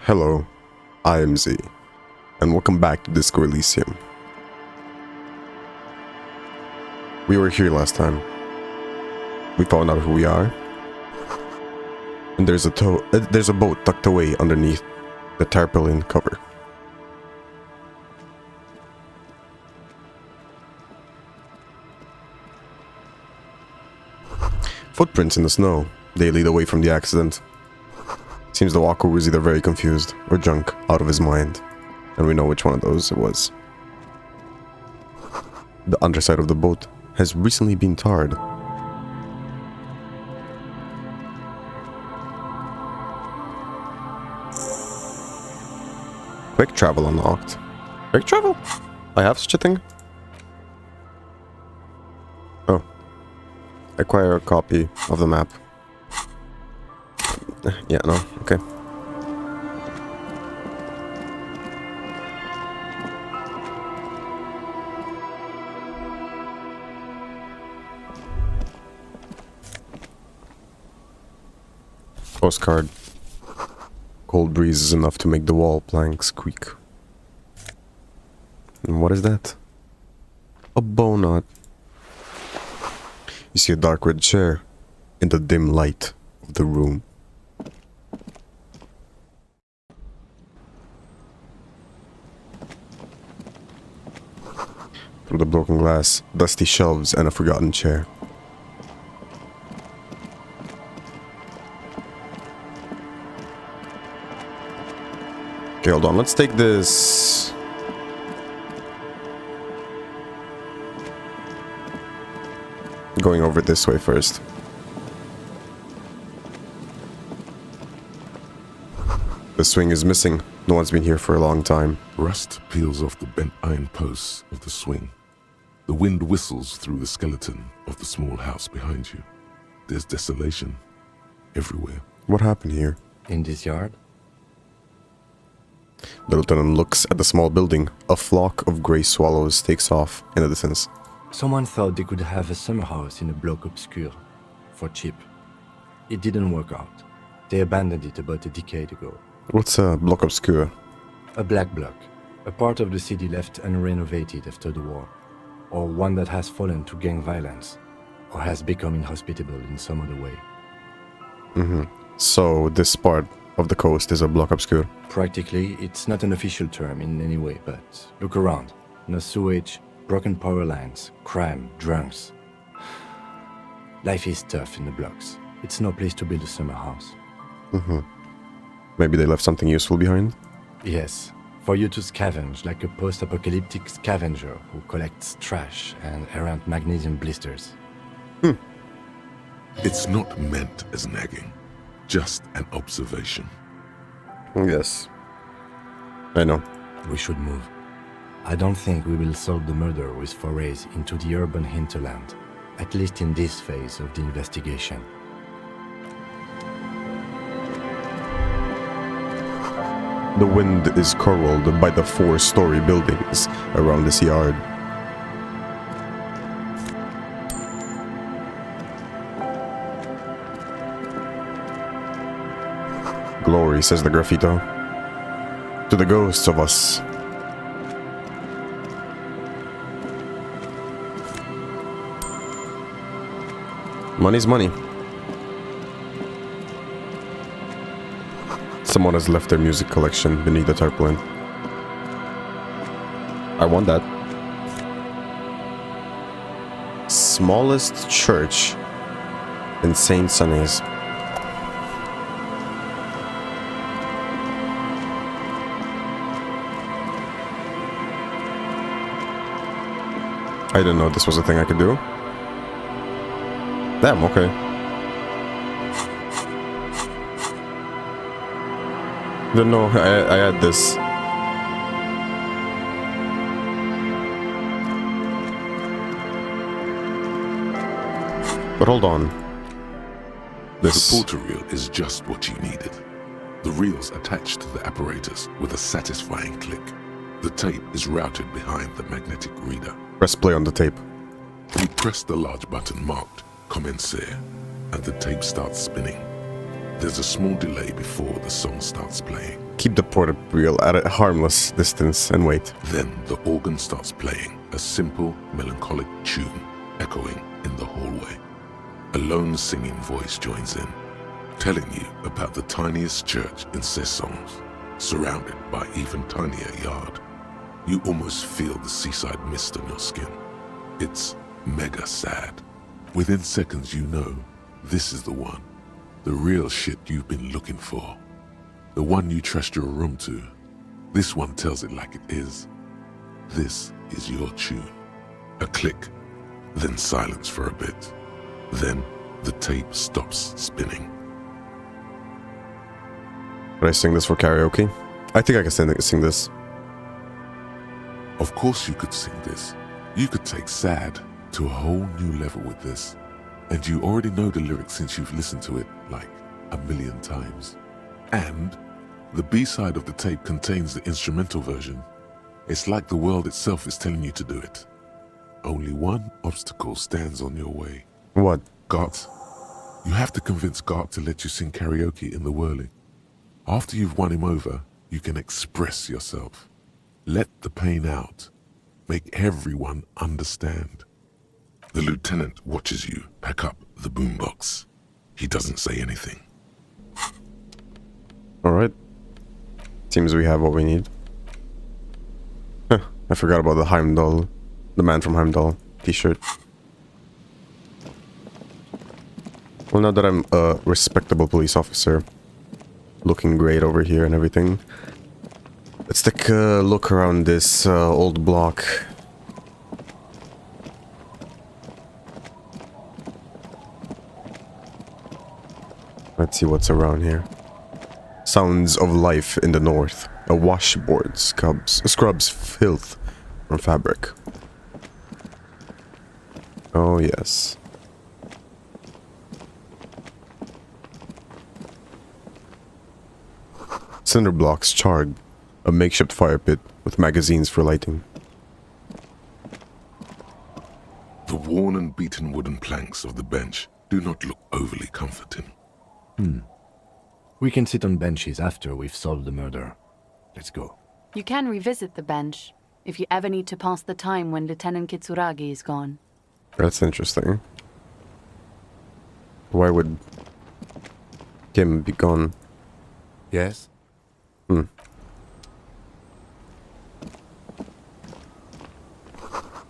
Hello, I am Z, and welcome back to Disco Elysium. We were here last time. We found out who we are. And there's a boat tucked away underneath the tarpaulin cover. Footprints in the snow. They lead away from the accident. Seems the walker was either very confused or drunk out of his mind. And we know which one of those it was. The underside of the boat has recently been tarred. Quick travel unlocked. Quick travel? I have such a thing? Oh. Acquire a copy of the map. Yeah, no, okay. Postcard. Cold breeze is enough to make the wall planks creak. And what is that? A bow knot. You see a dark red chair in the dim light of the room. Through the broken glass, dusty shelves, and a forgotten chair. Okay, hold on. Let's take this. Going over this way first. The swing is missing. No one's been here for a long time. Rust peels off the bent iron posts of the swing. The wind whistles through the skeleton of the small house behind you. There's desolation everywhere. What happened here? In this yard? The lieutenant looks at the small building. A flock of grey swallows takes off in the distance. Someone thought they could have a summer house in a bloc obscur for cheap. It didn't work out. They abandoned it about a decade ago. What's a bloc obscur? A black bloc. A part of the city left unrenovated after the war. Or one that has fallen to gang violence. Or has become inhospitable in some other way. So this part of the coast is a bloc obscur. Practically, it's not an official term in any way, but look around. No sewage, broken power lines, crime, drunks. Life is tough in the blocks. It's no place to build a summer house. Maybe they left something useful behind? Yes, for you to scavenge like a post-apocalyptic scavenger who collects trash and errant magnesium blisters. It's not meant as nagging, just an observation. Yes. I know. We should move. I don't think we will solve the murder with forays into the urban hinterland, at least in this phase of the investigation. The wind is curled by the 4-story buildings around this yard. Glory, says the graffito. To the ghosts of us. Money's money. Someone has left their music collection beneath the tarpaulin. I want that. Smallest church in St. Sunny's. I didn't know this was a thing I could do. Damn, okay. Didn't know I had this. But hold on. This... The porter reel is just what you needed. The reel's attached to the apparatus with a satisfying click. The tape is routed behind the magnetic reader. Press play on the tape. You press the large button marked Commencer, and the tape starts spinning. There's a small delay before the song starts playing. keep the portable at a harmless distance and wait. Then the organ starts playing a simple, melancholic tune echoing in the hallway. A lone singing voice joins in, telling you about the tiniest church in Cessons, surrounded by even tinier yard. You almost feel the seaside mist on your skin. It's mega sad. Within seconds you know this is the one. The real shit you've been looking for. The one you trust your room to. This one tells it like it is. This is your tune. A click, then silence for a bit. Then the tape stops spinning. Could I sing this for karaoke? I think I can sing this. Of course you could sing this. You could take sad to a whole new level with this. And you already know the lyrics since you've listened to it like 1,000,000 times. And the B-side of the tape contains the instrumental version. It's like the world itself is telling you to do it. Only one obstacle stands on your way. What? Gart. You have to convince Gart to let you sing karaoke in the whirling. After you've won him over, you can express yourself. Let the pain out. Make everyone understand. The lieutenant watches you pack up the boombox. He doesn't say anything. Alright. Seems we have what we need. Huh, I forgot about the Heimdall. The man from Heimdall t-shirt. Well, now that I'm a respectable police officer, looking great over here and everything, let's take a look around this old block. Let's see what's around here. Sounds of life in the north. A washboard scrubs filth from fabric. Oh yes. Cinder blocks charred. A makeshift fire pit with magazines for lighting. The worn and beaten wooden planks of the bench do not look overly comforting. We can sit on benches after we've solved the murder. Let's go. You can revisit the bench if you ever need to pass the time when Lieutenant Kitsuragi is gone. That's interesting. Why would Kim be gone? Yes?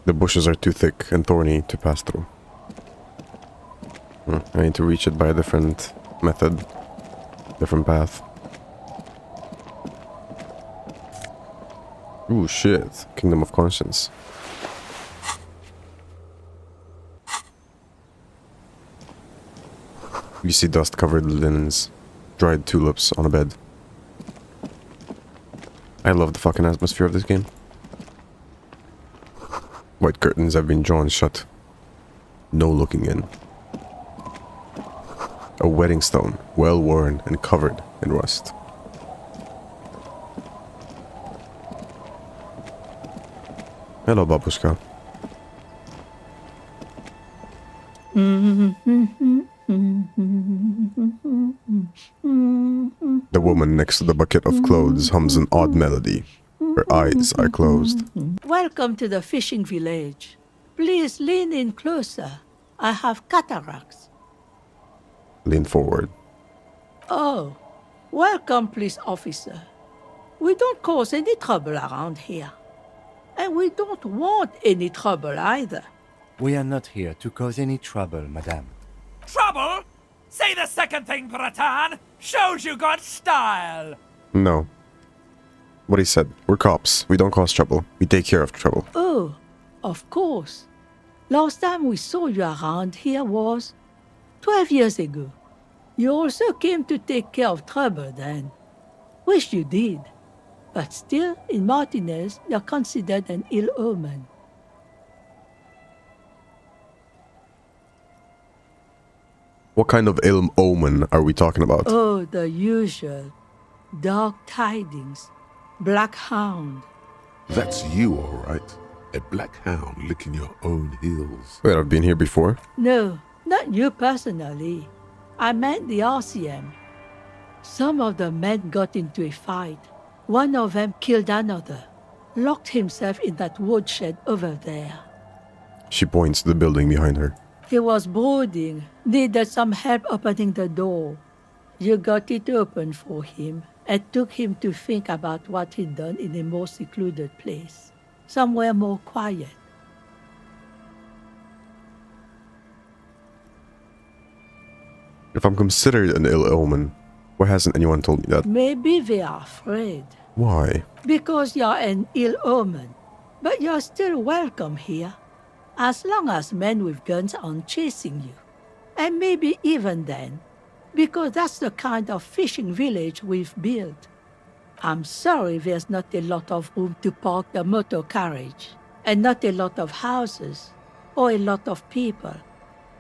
The bushes are too thick and thorny to pass through. I need to reach it by a different method. Different path. Ooh, shit. Kingdom of Conscience. You see dust-covered linens. Dried tulips on a bed. I love the fucking atmosphere of this game. White curtains have been drawn shut. No looking in. A wedding stone, well worn and covered in rust. Hello, babushka. The woman next to the bucket of clothes hums an odd melody. Her eyes are closed. Welcome to the fishing village. Please lean in closer. I have cataracts. Lean forward. Oh, welcome, police officer. We don't cause any trouble around here. And we don't want any trouble either. We are not here to cause any trouble, madame. Trouble? Say the second thing, Bratan. Shows you got style. No. What he said. We're cops. We don't cause trouble. We take care of trouble. Oh, of course. Last time we saw you around here was 12 years ago. You also came to take care of trouble then. Wish you did. But still, in Martinez, you're considered an ill omen. What kind of ill omen are we talking about? Oh, the usual. Dark tidings. Black hound. That's you, all right. A black hound licking your own heels. Wait, I've been here before. No, not you personally. I meant the RCM. Some of the men got into a fight. One of them killed another, locked himself in that woodshed over there. She points to the building behind her. He was brooding, needed some help opening the door. You got it open for him and took him to think about what he'd done in a more secluded place, somewhere more quiet. If I'm considered an ill omen, why hasn't anyone told me that? Maybe they are afraid. Why? Because you're an ill omen. But you're still welcome here, as long as men with guns aren't chasing you. And maybe even then, because that's the kind of fishing village we've built. I'm sorry there's not a lot of room to park the motor carriage, and not a lot of houses, or a lot of people.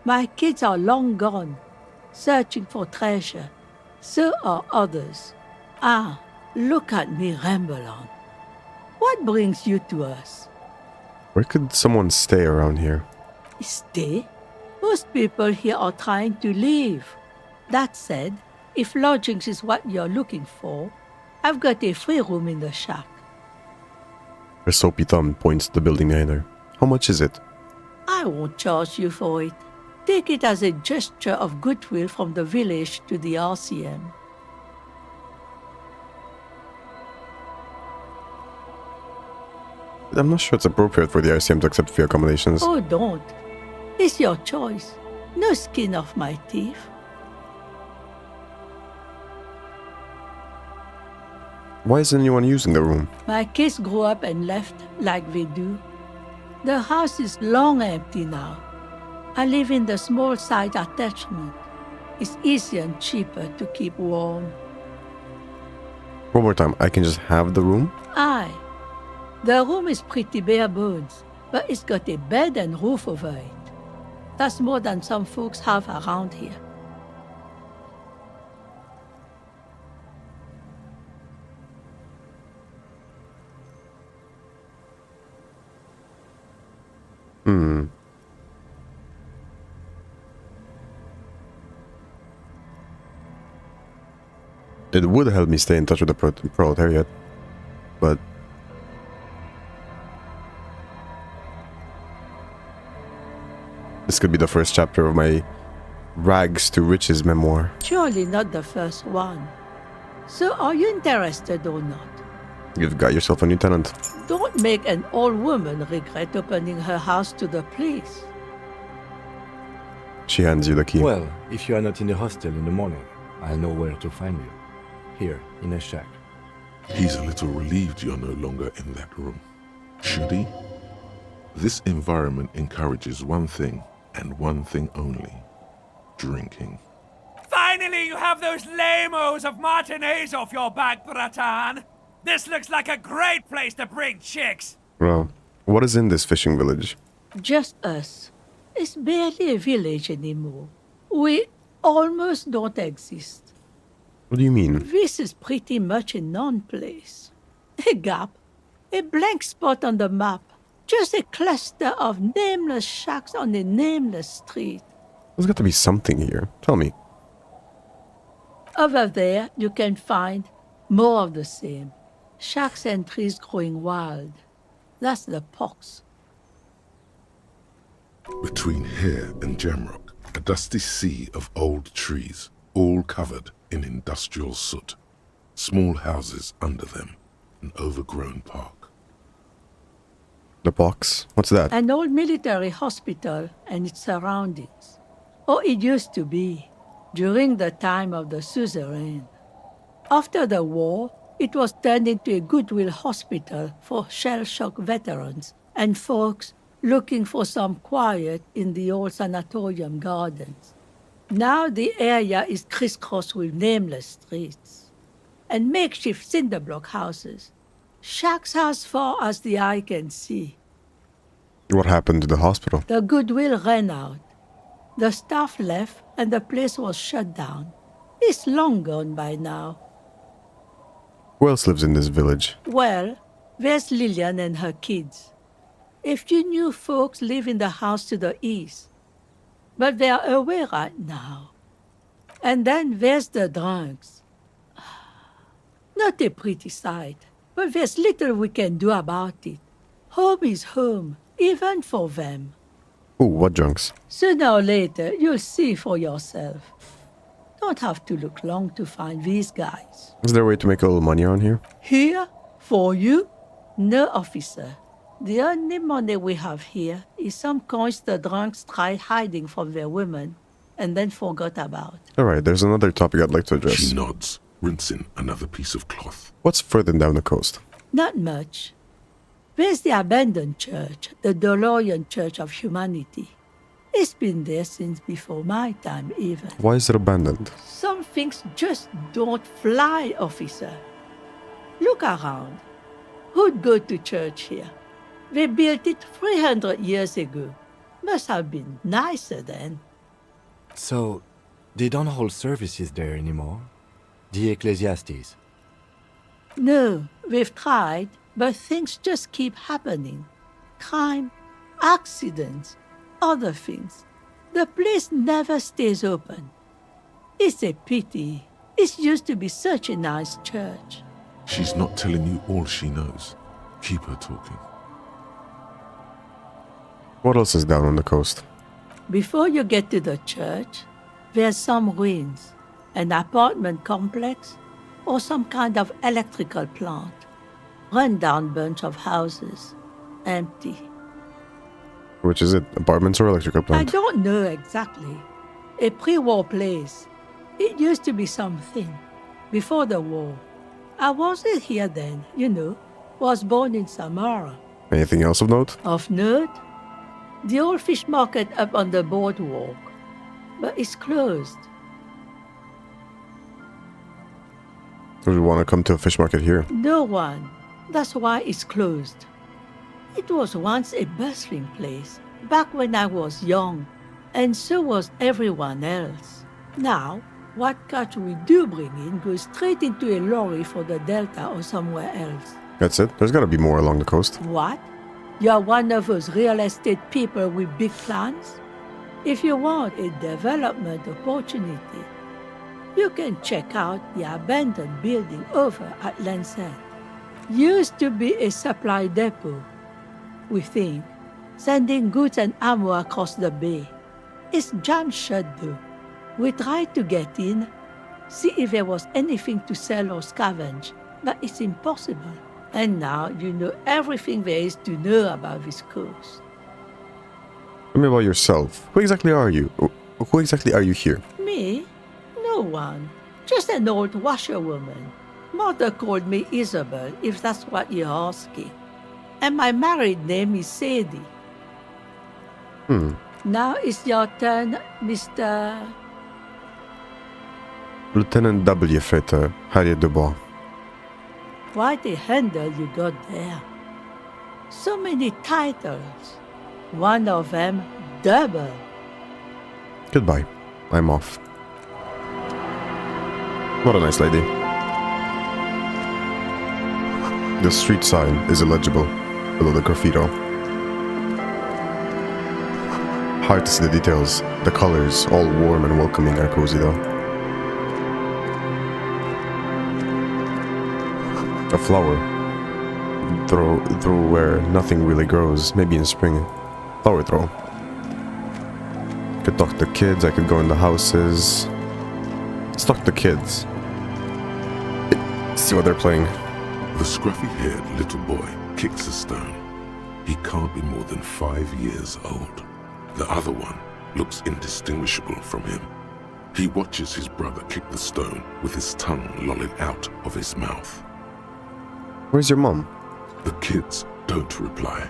My kids are long gone, searching for treasure. So are others. Ah, look at me ramble on. What brings you to us? Where could someone stay around here? Stay? Most people here are trying to leave. That said, if lodgings is what you're looking for, I've got a free room in the shack. Her soapy thumb points to the building behind her. How much is it? I won't charge you for it. Take it as a gesture of goodwill from the village to the RCM. I'm not sure it's appropriate for the RCM to accept free accommodations. Oh, don't. It's your choice. No skin off my teeth. Why isn't anyone using the room? My kids grew up and left like they do. The house is long empty now. I live in the small side attachment. It's easier and cheaper to keep warm. One more time, I can just have the room? Aye. The room is pretty bare bones, but it's got a bed and roof over it. That's more than some folks have around here. It would help me stay in touch with the proletariat, but... This could be the first chapter of my rags to riches memoir. Surely not the first one. So are you interested or not? You've got yourself a new tenant. Don't make an old woman regret opening her house to the police. She hands you the key. Well, if you are not in the hostel in the morning, I'll know where to find you. Here, in a shack. He's a little relieved you're no longer in that room. Should he? This environment encourages one thing, and one thing only. Drinking. Finally, you have those lame-os of matinees off your back, Bratan. This looks like a great place to bring chicks. Well, what is in this fishing village? Just us. It's barely a village anymore. We almost don't exist. What do you mean? This is pretty much a non-place. A gap. A blank spot on the map. Just a cluster of nameless shacks on a nameless street. There's got to be something here. Tell me. Over there, you can find more of the same. Shacks and trees growing wild. That's the pox. Between here and Jamrock, a dusty sea of old trees, all covered in industrial soot. Small houses under them, an overgrown park. The box? What's that? An old military hospital and its surroundings. Or it used to be, during the time of the suzerain. After the war, it was turned into a goodwill hospital for shell-shock veterans and folks looking for some quiet in the old sanatorium gardens. Now the area is crisscrossed with nameless streets and makeshift cinder block houses. Shacks as far as the eye can see. What happened to the hospital? The goodwill ran out. The staff left and the place was shut down. It's long gone by now. Who else lives in this village? Well, there's Lillian and her kids. A few new folks live in the house to the east, but they're away right now. And then there's the drunks. Not a pretty sight, but there's little we can do about it. Home is home, even for them. Ooh, what junks? Sooner or later, you'll see for yourself. Don't have to look long to find these guys. Is there a way to make a little money on here? Here? For you? No, officer. The only money we have here is some coins the drunks tried hiding from their women and then forgot about. Alright, there's another topic I'd like to address. She nods, rinsing another piece of cloth. What's further down the coast? Not much. There's the abandoned church, the DeLorean Church of Humanity. It's been there since before my time, even. Why is it abandoned? Some things just don't fly, officer. Look around. Who'd go to church here? They built it 300 years ago. Must have been nicer then. So, they don't hold services there anymore? The Ecclesiastes? No, we've tried, but things just keep happening. Crime, accidents, other things. The place never stays open. It's a pity. It used to be such a nice church. She's not telling you all she knows. Keep her talking. What else is down on the coast? Before you get to the church, there's some ruins, an apartment complex, or some kind of electrical plant. Run-down bunch of houses, empty. Which is it? Apartments or electrical I plant? don't know exactly. A pre-war place. It used to be something. Before the war. I wasn't here then, you know. Was born in Samara. Anything else of note? Of note? The old fish market up on the boardwalk. But it's closed. Would you want to come to a fish market here? No one. That's why it's closed. It was once a bustling place, back when I was young, and so was everyone else. Now, what catch we do bring in goes straight into a lorry for the Delta or somewhere else. That's it? There's gotta be more along the coast. What? You're one of those real estate people with big plans? If you want a development opportunity, you can check out the abandoned building over at Land's End. Used to be a supply depot, we think, sending goods and ammo across the bay. It's jammed shut though. We tried to get in, see if there was anything to sell or scavenge, but it's impossible. And now you know everything there is to know about this coast. Tell me about yourself. Who exactly are you? Who exactly are you here? Me? No one. Just an old washerwoman. Mother called me Isabel, if that's what you're asking. And my married name is Sadie. Now it's your turn, Mr. Lieutenant W. Frater, Harriet Dubois. Quite a handle you got there. So many titles. One of them double. Goodbye. I'm off. What a nice lady. The street sign is illegible below the graffito. Hard to see the details. The colors, all warm and welcoming, are cozy though. A flower. Throw where nothing really grows. Maybe in spring. Flower throw. Could talk to the kids. I could go in the houses. Let's talk to the kids. See what they're playing. The scruffy-haired little boy kicks a stone. He can't be more than 5 years old. The other one looks indistinguishable from him. He watches his brother kick the stone with his tongue lolling out of his mouth. Where's your mom? The kids don't reply,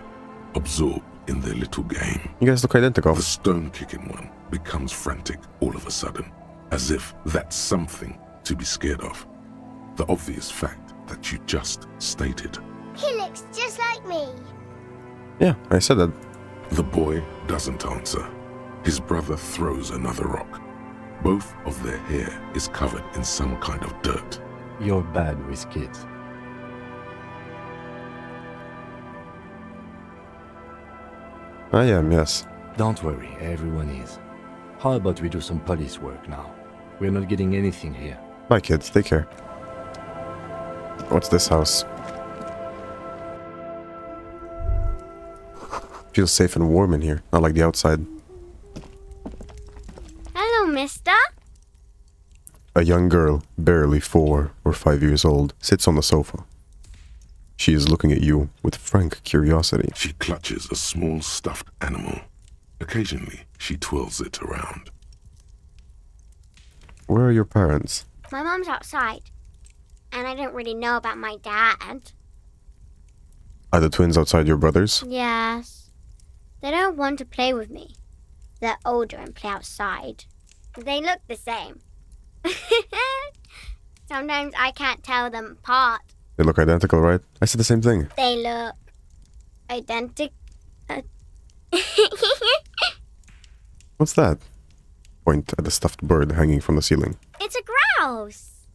absorbed in their little game. You guys look identical. The stone-kicking one becomes frantic all of a sudden, as if that's something to be scared of. The obvious fact that you just stated. He looks just like me. Yeah, I said that. The boy doesn't answer. His brother throws another rock. Both of their hair is covered in some kind of dirt. You're bad with kids. I am, yes. Don't worry, everyone is. How about we do some police work now? We're not getting anything here. Bye, kids. Take care. What's this house? Feels safe and warm in here, not like the outside. Hello, mister. A young girl, barely 4 or 5 years old, sits on the sofa. She is looking at you with frank curiosity. She clutches a small stuffed animal. Occasionally, she twirls it around. Where are your parents? My mum's outside, and I don't really know about my dad. Are the twins outside your brothers? Yes. They don't want to play with me. They're older and play outside. They look the same. Sometimes I can't tell them apart. They look identical, right? I said the same thing. They look identical. What's that? Point at the stuffed bird hanging from the ceiling. It's a grouse.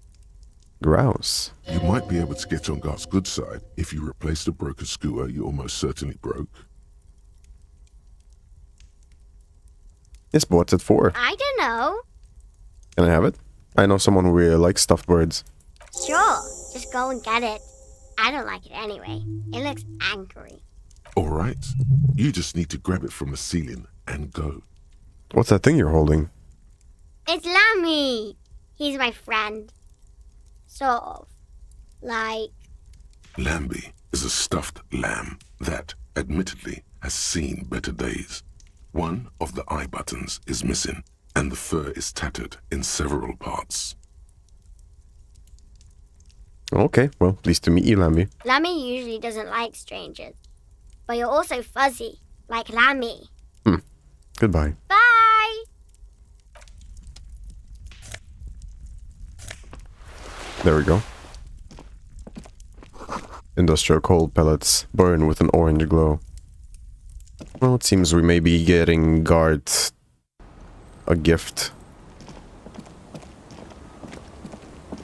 Grouse. You might be able to get on Gart's good side if you replace the broken skewer you almost certainly broke. Yes, but what's it for? I don't know. Can I have it? I know someone who really likes stuffed birds. Sure, just go and get it. I don't like it anyway. It looks angry. All right. You just need to grab it from the ceiling and go. What's that thing you're holding? It's Lammy. He's my friend. Sort of. Like... Lambie is a stuffed lamb that, admittedly, has seen better days. One of the eye buttons is missing, and the fur is tattered in several parts. Okay, well, pleased to meet you, Lammy. Lammy usually doesn't like strangers. But you're also fuzzy, like Lammy. Goodbye. Bye! There we go. Industrial coal pellets burn with an orange glow. Well, it seems we may be getting Gart a gift.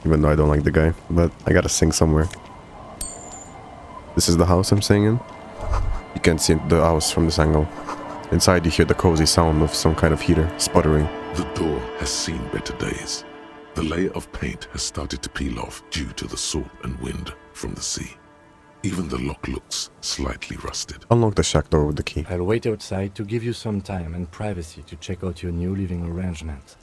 Even though I don't like the guy, but I gotta sing somewhere. This is the house I'm staying in. You can't see the house from this angle. Inside you hear the cozy sound of some kind of heater sputtering. The door has seen better days. The layer of paint has started to peel off due to the salt and wind from the sea. Even the lock looks slightly rusted. Unlock the shack door with the key. I'll wait outside to give you some time and privacy to check out your new living arrangement.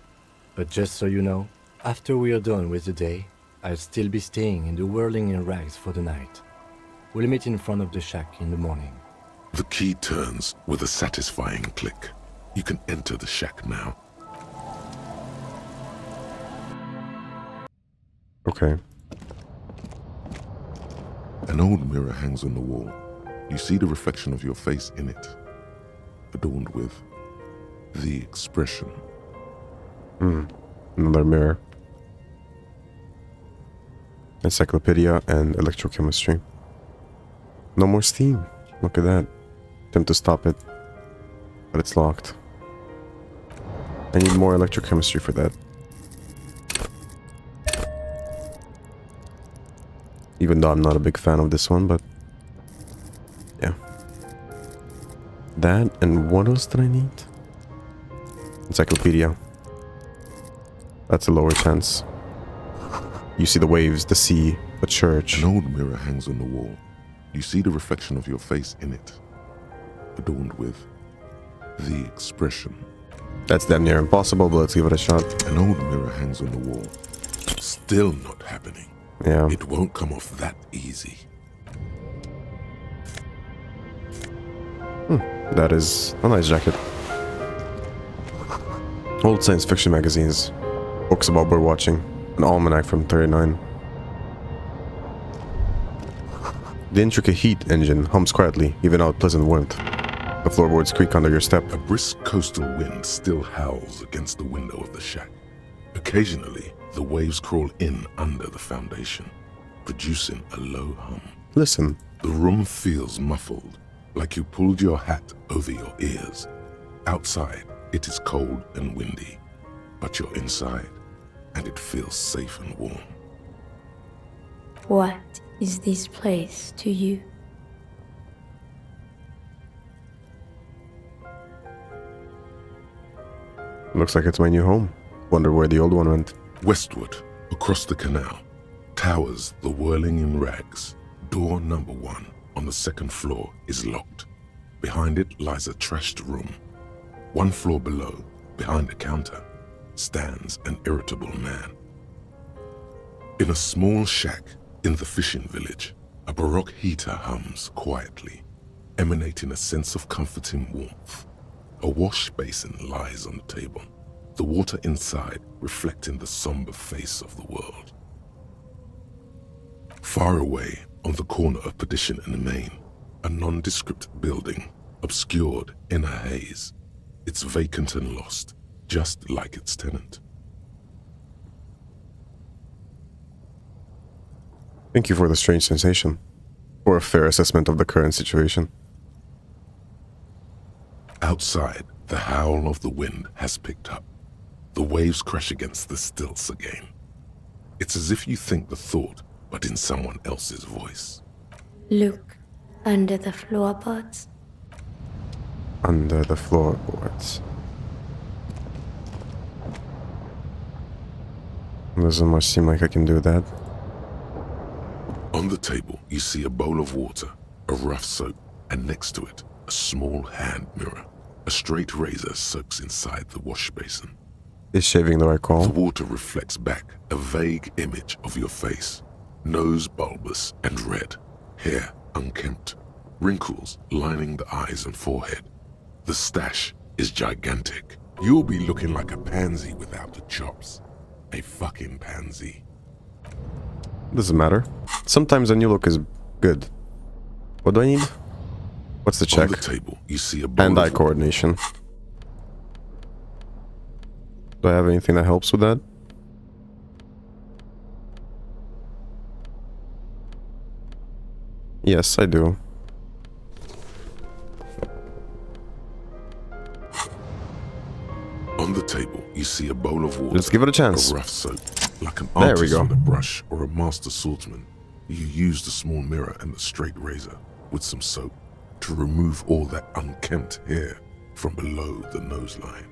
But just so you know, after we are done with the day, I'll still be staying in the whirling in rags for the night. We'll meet in front of the shack in the morning. The key turns with a satisfying click. You can enter the shack now. Okay. An old mirror hangs on the wall. You see the reflection of your face in it, adorned with the expression. Another mirror. Encyclopedia and electrochemistry. No more steam. Look at that. Attempt to stop it, but it's locked. I need more electrochemistry for that. Even though I'm not a big fan of this one, but yeah. That, and what else did I need? Encyclopedia. That's a lower chance. You see the waves, the sea, a church. An old mirror hangs on the wall. You see the reflection of your face in it, adorned with the expression. That's damn near impossible, but let's give it a shot. An old mirror hangs on the wall. Still not happening. Yeah. It won't come off that easy. That is a nice jacket. Old science fiction magazines. Books about bird watching. An almanac from 39. The intricate heat engine hums quietly, even out pleasant warmth. The floorboards creak under your step. A brisk coastal wind still howls against the window of the shack. Occasionally, the waves crawl in under the foundation, producing a low hum. Listen. The room feels muffled, like you pulled your hat over your ears. Outside, it is cold and windy, but you're inside, and it feels safe and warm. What is this place to you? Looks like it's my new home. Wonder where the old one went. Westward, across the canal, towers the whirling in rags. Door number 1 on the 2nd floor is locked. Behind it lies a trashed room. 1 floor below, behind a counter, stands an irritable man. In a small shack in the fishing village, a baroque heater hums quietly, emanating a sense of comforting warmth. A wash basin lies on the table, the water inside reflecting the somber face of the world. Far away, on the corner of Perdition and Main, a nondescript building, obscured in a haze. It's vacant and lost, just like its tenant. Thank you for the strange sensation, or a fair assessment of the current situation. Outside, the howl of the wind has picked up. The waves crash against the stilts again. It's as if you think the thought, but in someone else's voice. Look under the floorboards. Under the floorboards. Doesn't much seem like I can do that. On the table, you see a bowl of water, a rough soap, and next to it, a small hand mirror. A straight razor soaks inside the wash basin. Is shaving the right call? The water reflects back a vague image of your face. Nose bulbous and red, hair unkempt, wrinkles lining the eyes and forehead. The stash is gigantic. You'll be looking like a pansy without the chops. A fucking pansy. Doesn't matter. Sometimes a new look is good. What do I need? What's the check? On the table, you see a bowl Hand-eye of coordination. Do I have anything that helps with that? Yes, I do. On the table, you see a bowl of water. Let's give it a chance. A rough soap. Like an There we artist go. with a brush or a master swordsman, you use the small mirror and the straight razor with some soap to remove all that unkempt hair from below the nose line.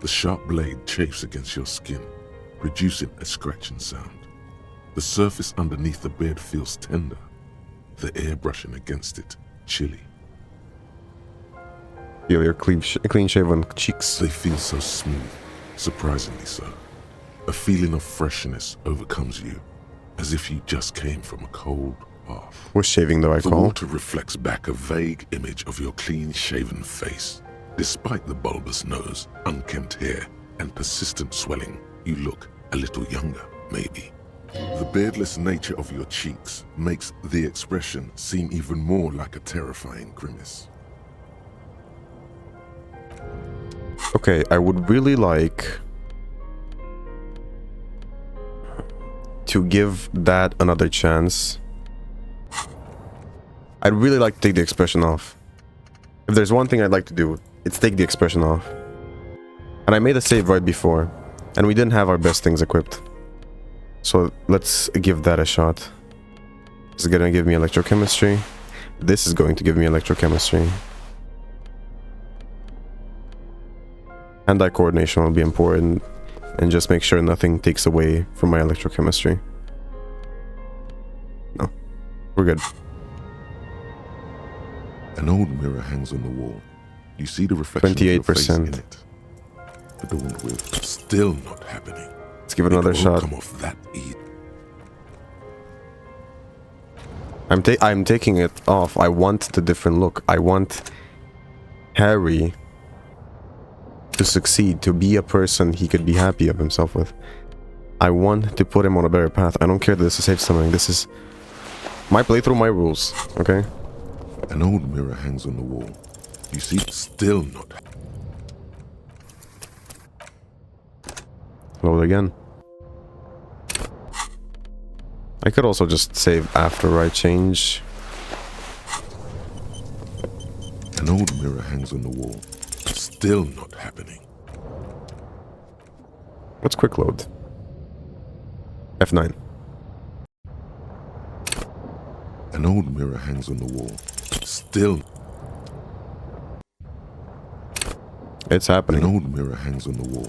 The sharp blade chafes against your skin, producing a scratching sound. The surface underneath the beard feels tender, the air brushing against it chilly. Feel your clean-shaven cheeks. They feel so smooth, surprisingly so. A feeling of freshness overcomes you, as if you just came from a cold bath. Was shaving the right The call? water reflects back a vague image of your clean-shaven face. Despite the bulbous nose, unkempt hair, and persistent swelling, you look a little younger, maybe. The beardless nature of your cheeks makes the expression seem even more like a terrifying grimace. Okay, I would really like to give that another chance. I'd really like to take the expression off. If there's one thing I'd like to do, it's take the expression off. And I made a save right before, and we didn't have our best things equipped. So let's give that a shot. This is gonna give me electrochemistry. This is going to give me electrochemistry. Hand-eye coordination will be important, and just make sure nothing takes away from my electrochemistry. No, we're good. An old mirror hangs on the wall. You see the reflection of your face in 28%. it. Adorned with still not happening. Let's give it another It won't shot. come off that easy. I'm taking it off. I want the different look. I want Harry to succeed, to be a person he could be happy of himself with. I want to put him on a better path. I don't care that this is safe summoning. This is my playthrough, my rules, okay? An old mirror hangs on the wall. You see still not. Load again. I could also just save after I change. An old mirror hangs on the wall. Still not happening. Let's quick load. F9. An old mirror hangs on the wall. Still. It's An happening. old mirror hangs on the wall.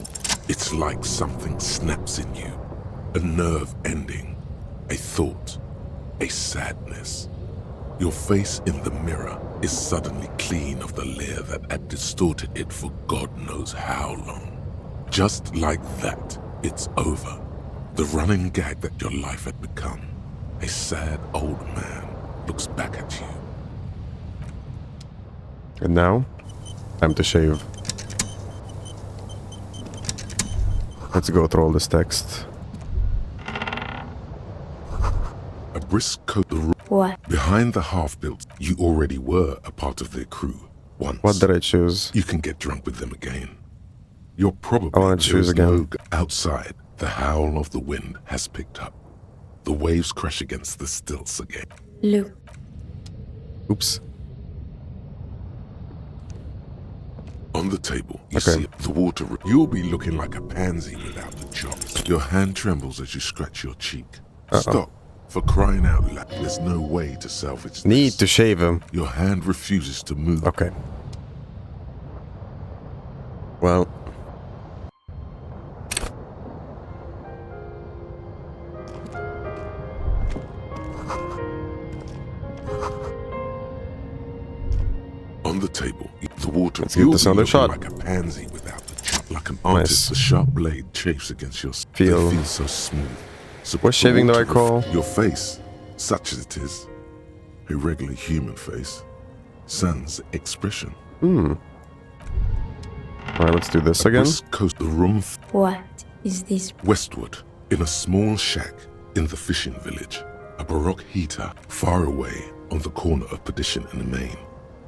It's like something snaps in you. A nerve ending. a thought, a sadness. Your face in the mirror is suddenly clean of the layer that had distorted it for God knows how long. Just like that, it's over. The running gag that your life had become. A sad old man looks back at you. And now, time to shave. Let's go through all this text. A brisk coat What? behind the half-built. You already were a part of their crew once. What did I choose? You can get drunk with them again. You're probably I wanna choose again. Outside, the howl of the wind has picked up. The waves crash against the stilts again. Look. Oops. On the table, you Okay. see the water. You'll be looking like a pansy without the chops. Your hand trembles as you scratch your cheek. Stop. For crying out loud, there's no way to salvage this. Need to shave him. Your hand refuses to move. Okay. Well. On the table, the water. Let's give You'll this be another looking shot. like a pansy without the chop. Like an artist, Nice. the sharp blade chafes against your skin. Feel- They feel so smooth. So What shaving do I call? Your face, such as it is, a regular human face, sans expression. Alright, let's do this again. Brisk coast the room What is this? westward, in a small shack in the fishing village. A baroque heater far away on the corner of Perdition and the Main.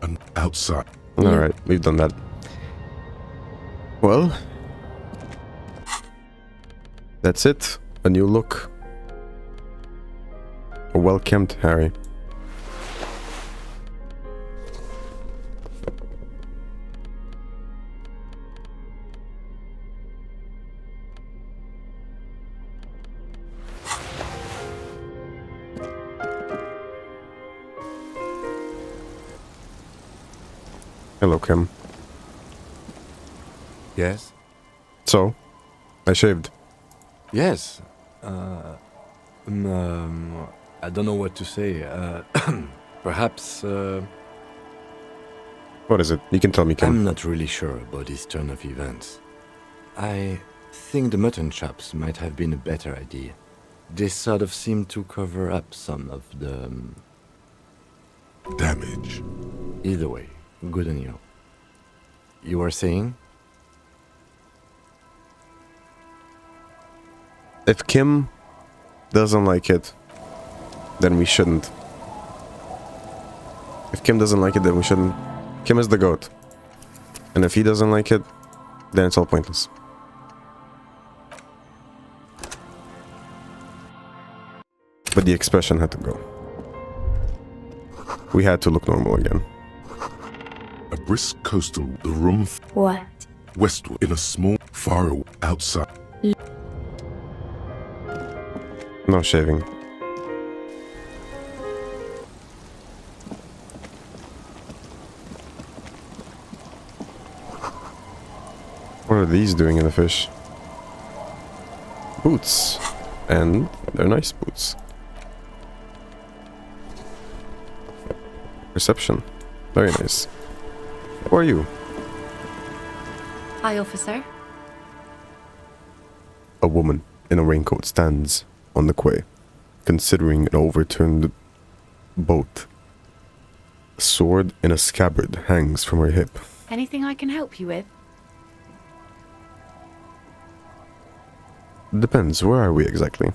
And outside, Alright, we've done that. Well. That's it. A new look. A well-kempt Harry. Hello, Kim. Yes? So, I shaved. Yes. I don't know what to say. Perhaps What is it? You can tell me, Kim. I'm not really sure about this turn of events. I think the mutton chops might have been a better idea. They sort of seem to cover up some of the... damage. Either way, good on you. You were saying? If Kim doesn't like it, then we shouldn't. If Kim doesn't like it, then we shouldn't. Kim is the goat. And if he doesn't like it, then it's all pointless. But the expression had to go. We had to look normal again. A brisk coastal, the room What? westward, in a small, far away, outside. No shaving. What are these doing in the fish? Boots. And they're nice boots. Reception. Very nice. Who are you? Hi, officer. A woman in a raincoat stands on the quay, considering an overturned boat. A sword in a scabbard hangs from her hip. Anything I can help you with? Depends, where are we exactly?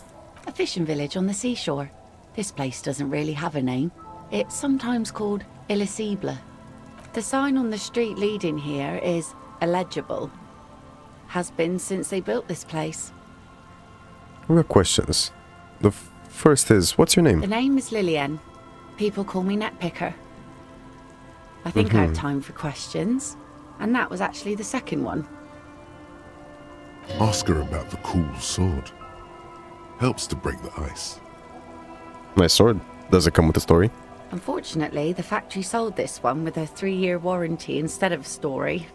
A fishing village on the seashore. This place doesn't really have a name. It's sometimes called Elysium. The sign on the street leading here is illegible. Has been since they built this place. We have questions. The first is, what's your The name? name is Lillian. People call me Netpicker. I think I had time for questions, and that was actually the second one. Ask her about the cool sword. Helps to break the ice. Nice sword. Does it come with a story? Unfortunately, the factory sold this one with a 3-year warranty instead of story.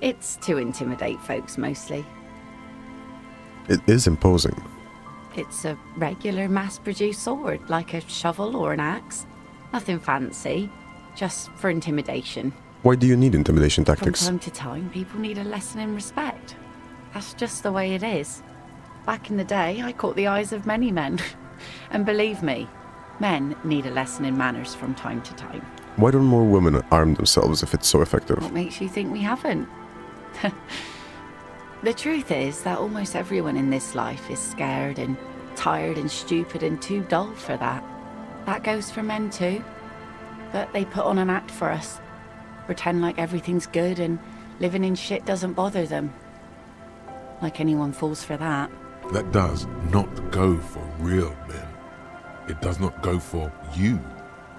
It's to intimidate folks mostly. It is imposing. It's a regular mass-produced sword, like a shovel or an axe. Nothing fancy, just for intimidation. Why do you need intimidation From tactics? time to time, people need a lesson in respect. That's just the way it is. Back in the day, I caught the eyes of many men. And believe me, men need a lesson in manners from time to time. Why don't more women arm themselves if it's so effective? What makes you think we haven't? The truth is that almost everyone in this life is scared and tired and stupid and too dull for that. That goes for men too. But they put on an act for us. Pretend like everything's good and living in shit doesn't bother them. Like anyone falls for that. That does not go for real men. It does not go for you.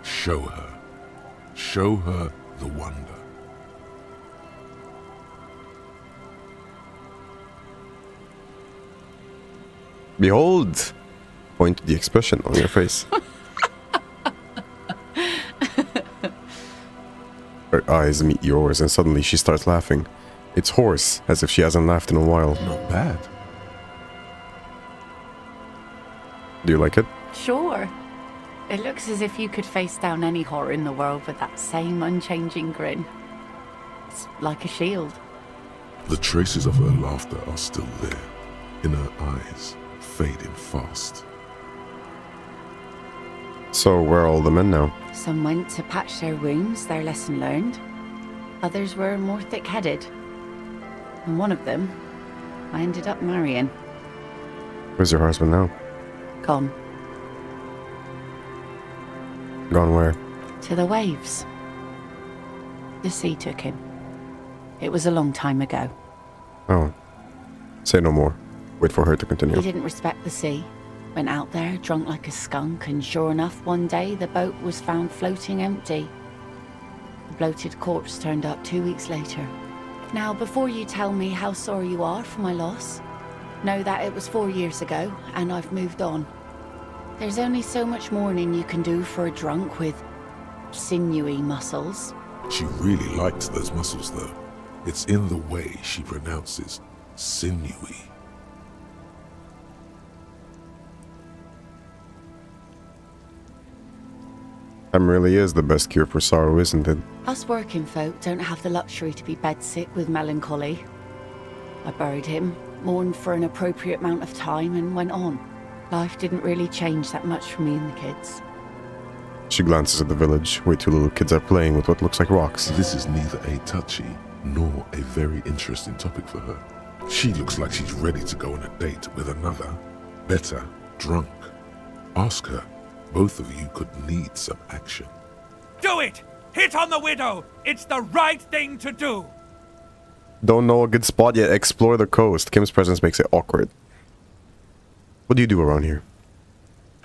Show her. Show her the wonder. Behold! Point to the expression on your face. Her eyes meet yours and suddenly she starts laughing. It's hoarse, as if she hasn't laughed in a while. Not bad. Do you like it? Sure. It looks as if you could face down any horror in the world with that same unchanging grin. It's like a shield. The traces of her laughter are still there, in her eyes, fading fast. So, where are all the men now? Some went to patch their wounds, their lesson learned. Others were more thick-headed. And one of them, I ended up marrying. Where's your husband now? Gone. Gone where? To the waves. The sea took him. It was a long time ago. Oh. Say no more. Wait for her to continue. He didn't respect the sea. Went out there, drunk like a skunk, and sure enough, one day the boat was found floating empty. The bloated corpse turned up 2 weeks later. Now, before you tell me how sorry you are for my loss, know that it was 4 years ago, and I've moved on. There's only so much mourning you can do for a drunk with sinewy muscles. She really liked those muscles, though. It's in the way she pronounces sinewy. Time really is the best cure for sorrow, isn't it? Us working folk don't have the luxury to be bedsick with melancholy. I buried him, mourned for an appropriate amount of time, and went on. Life didn't really change that much for me and the kids. She glances at the village, where two little kids are playing with what looks like rocks. This is neither a touchy nor a very interesting topic for her. She looks like she's ready to go on a date with another, better, drunk. Ask her. Both of you could need some action. Do it! Hit on the widow! It's the right thing to do! Don't know a good spot yet. Explore the coast. Kim's presence makes it awkward. What do you do around here?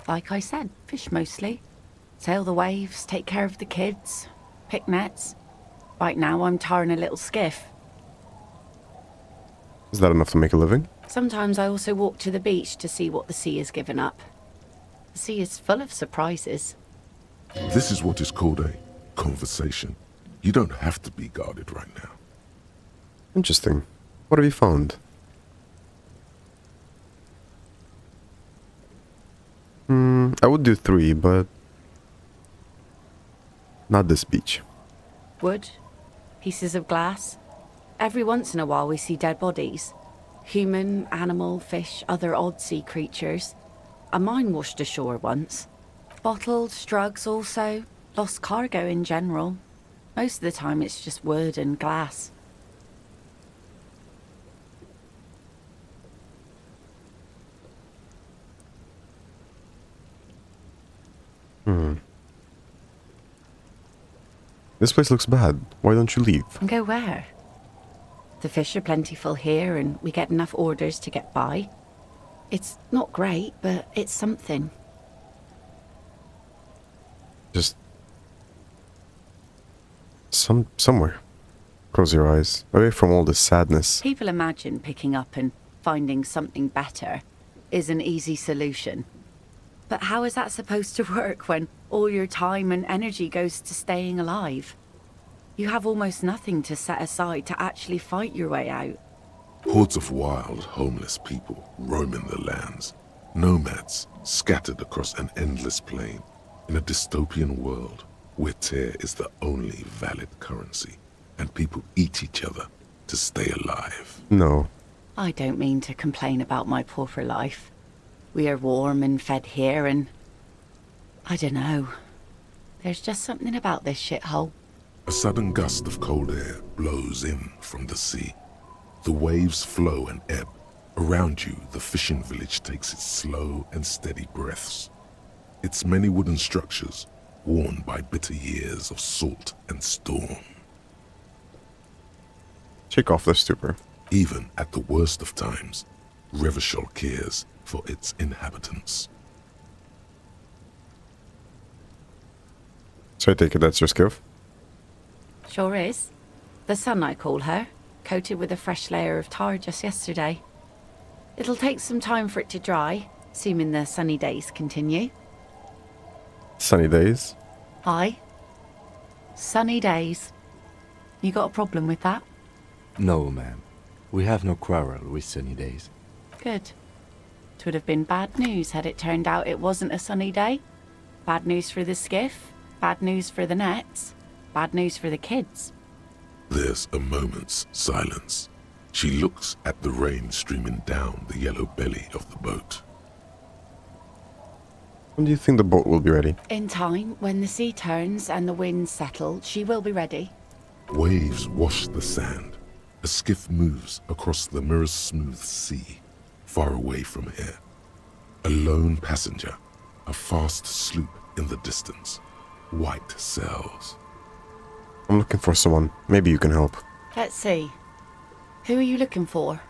Like I said, fish mostly. Sail the waves, take care of the kids, pick nets. Right now I'm tarring a little skiff. Is that enough to make a living? Sometimes I also walk to the beach to see what the sea has given up. The sea is full of surprises. This is what is called a conversation. You don't have to be guarded right now. Interesting. What have you found? I would do 3, but not this beach. Wood, pieces of glass. Every once in a while we see dead bodies. Human, animal, fish, other odd sea creatures. A mine washed ashore once. Bottles, drugs also. Lost cargo in general. Most of the time it's just wood and glass. This place looks bad. Why don't you leave? And go where? The fish are plentiful here and we get enough orders to get by. It's not great, but it's something. Just... somewhere. Close your eyes. Away from all this sadness. People imagine picking up and finding something better is an easy solution. But how is that supposed to work when all your time and energy goes to staying alive? You have almost nothing to set aside to actually fight your way out. Hordes of wild, homeless people roaming the lands. Nomads scattered across an endless plain in a dystopian world where tear is the only valid currency and people eat each other to stay alive. No. I don't mean to complain about my pauper life. We are warm and fed here and... I don't know. There's just something about this shithole. A sudden gust of cold air blows in from the sea. The waves flow and ebb. Around you, the fishing village takes its slow and steady breaths. Its many wooden structures, worn by bitter years of salt and storm. Shake off the stupor. Even at the worst of times, Revachol cares for its inhabitants. So I take it that's your skiff? Sure is. The sun, I call her, coated with a fresh layer of tar just yesterday. It'll take some time for it to dry, assuming the sunny days continue. Sunny days? Aye. Sunny days. You got a problem with that? No, ma'am. We have no quarrel with sunny days. Good. It would have been bad news had it turned out it wasn't a sunny day. Bad news for the skiff, bad news for the nets, bad news for the kids. There's a moment's silence. She looks at the rain streaming down the yellow belly of the boat. When do you think the boat will be ready? In time, when the sea turns and the winds settle, she will be ready. Waves wash the sand. A skiff moves across the mirror-smooth sea, far away from here. A lone passenger, a fast sloop in the distance. White sails. I'm looking for someone. Maybe you can help. Let's see. Who are you looking for?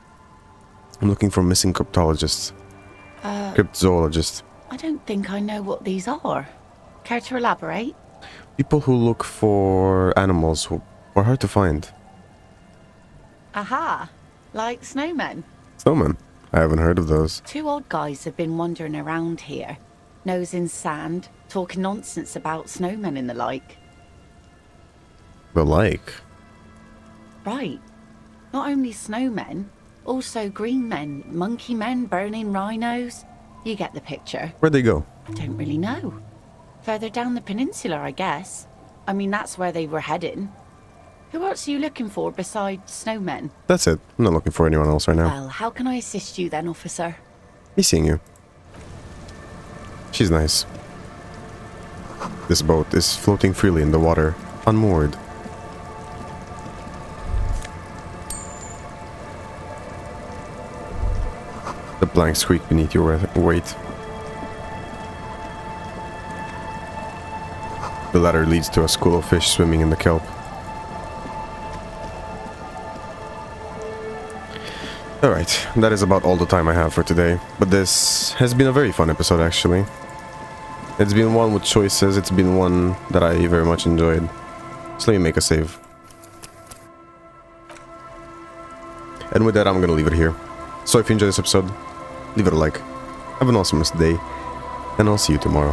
I'm looking for missing cryptologists. Cryptozoologists. I don't think I know what these are. Care to elaborate? People who look for animals who are hard to find. Aha! Like snowmen. Snowmen? I haven't heard of those. Two odd guys have been wandering around here, nose in sand, talking nonsense about snowmen and the like. The like? Right. Not only snowmen, also green men, monkey men, burning rhinos. You get the picture. Where'd they go? Don't really know. Further down the peninsula, I guess. I mean, that's where they were heading. Who else are you looking for besides snowmen? That's it. I'm not looking for anyone else right now. Well, how can I assist you then, officer? He's seeing you. She's nice. This boat is floating freely in the water, unmoored. The planks squeak beneath your weight. The ladder leads to a school of fish swimming in the kelp. Alright, that is about all the time I have for today. But this has been a very fun episode, actually. It's been one with choices, it's been one that I very much enjoyed. So let me make a save. And with that, I'm gonna leave it here. So if you enjoyed this episode, leave it a like. Have an awesome day, and I'll see you tomorrow.